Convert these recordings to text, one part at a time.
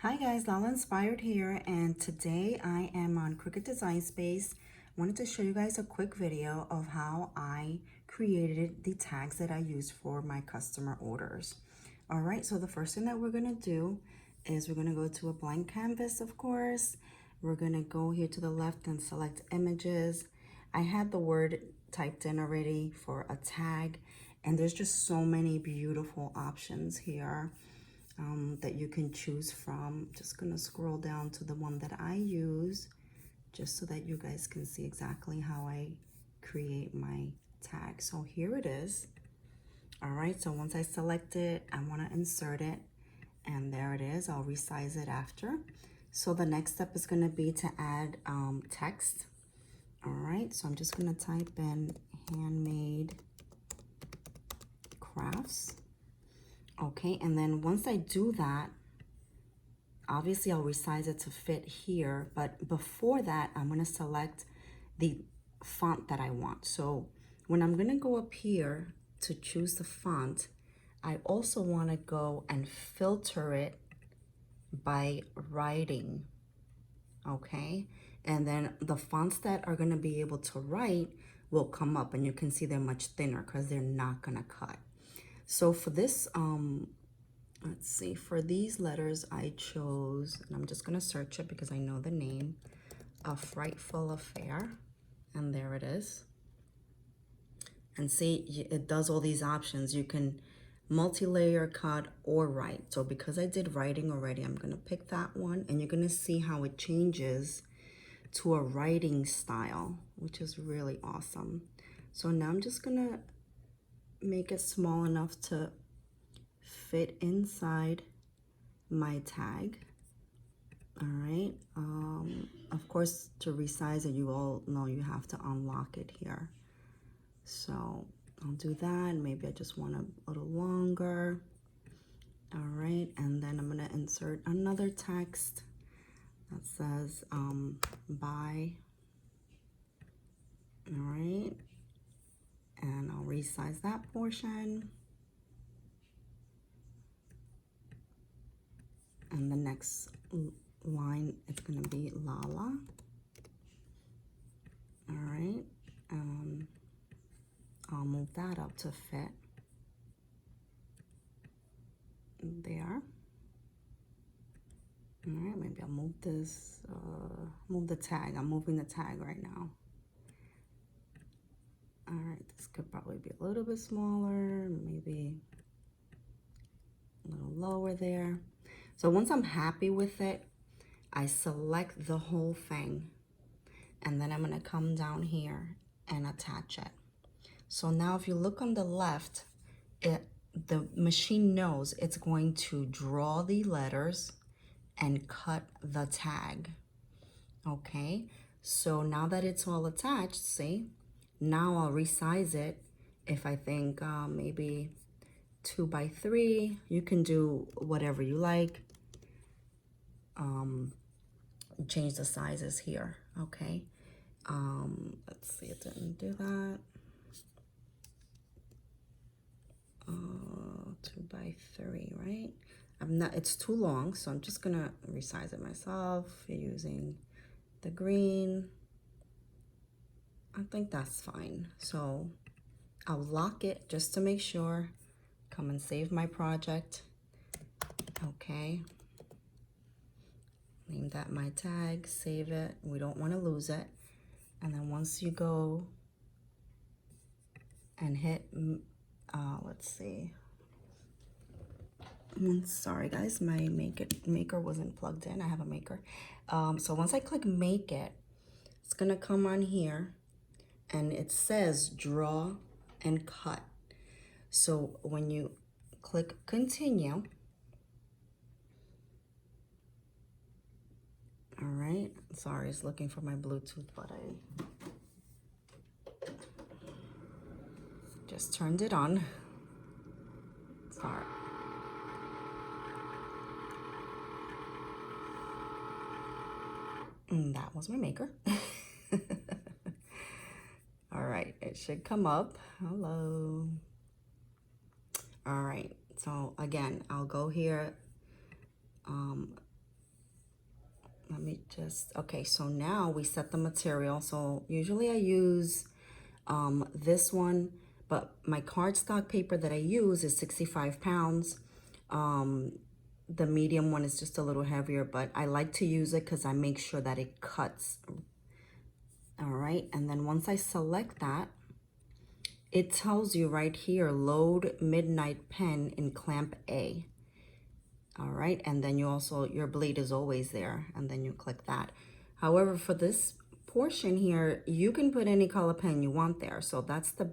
Hi guys, Lalainspired here, and today I am on Cricut Design Space. Wanted to show you guys a quick video of how I created the tags that I use for my customer orders. All right, so the first thing that we're gonna do is we're gonna go to a blank canvas, of course. We're gonna go here to the left and select images. I had the word typed in already for a tag, and there's just so many beautiful options here that you can choose from. Just gonna scroll down to the one that I use just so that you guys can see exactly how I create my tag. So here it is. All right, so once I select it, I wanna insert it, and there it is. I'll resize it after. So the next step is gonna be to add text. All right, so I'm just gonna type in handmade crafts. Okay, and then once I do that, obviously I'll resize it to fit here, but before that, I'm gonna select the font that I want. So when I'm gonna go up here to choose the font, I also wanna go and filter it by writing, okay? And then the fonts that are gonna be able to write will come up, and you can see they're much thinner because they're not gonna cut. So for this, let's see, for these letters I chose, and I'm just gonna search it because I know the name, A Frightful Affair, and there it is. And see, it does all these options. You can multi-layer, cut, or write. So because I did writing already, I'm gonna pick that one, and you're gonna see how it changes to a writing style, which is really awesome. So now I'm just gonna make it small enough to fit inside my tag. All right, of course, to resize it, you all know you have to unlock it here. So I'll do that. Maybe I just want a little longer. All right, and then I'm gonna insert another text that says bye. All right, and I'll resize that portion. And the next line, it's gonna be Lala. All right, I'll move that up to fit there. All right, maybe I'll move this, move the tag. I'm moving the tag right now. All right, this could probably be a little bit smaller, maybe a little lower there. So once I'm happy with it, I select the whole thing, and then I'm gonna come down here and attach it. So now if you look on the left, the machine knows it's going to draw the letters and cut the tag. Okay, so now that it's all attached, see, now I'll resize it. If I think maybe 2 by 3, you can do whatever you like. Change the sizes here, okay? Let's see, it didn't do that. 2 by 3, right? It's too long, so I'm just gonna resize it myself using the green. I think that's fine. So I'll lock it just to make sure. Come and save my project. Okay. Name that my tag, save it. We don't want to lose it. And then once you go and hit, let's see. Sorry guys, my maker wasn't plugged in. I have a maker. So once I click make it, it's gonna come on here and it says draw and cut. So when you click continue, all right, sorry, it's looking for my Bluetooth, but I just turned it on. Sorry. And that was my maker. All right, it should come up. Hello. All right, so again, I'll go here, Just, okay, so now we set the material. So usually I use this one, but my cardstock paper that I use is 65 pounds. The medium one is just a little heavier, but I like to use it because I make sure that it cuts. All right, and then once I select that, it tells you right here, load midnight pen in clamp A. All right, and then you also, your blade is always there, and then you click that. However, for this portion here, you can put any color pen you want there. So that's the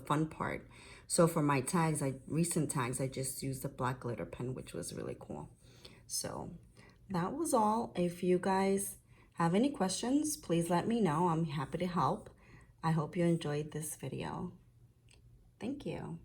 fun part. So for my tags, recent tags, I just used the black glitter pen, which was really cool. So that was all. If you guys have any questions, please let me know. I'm happy to help. I hope you enjoyed this video. Thank you.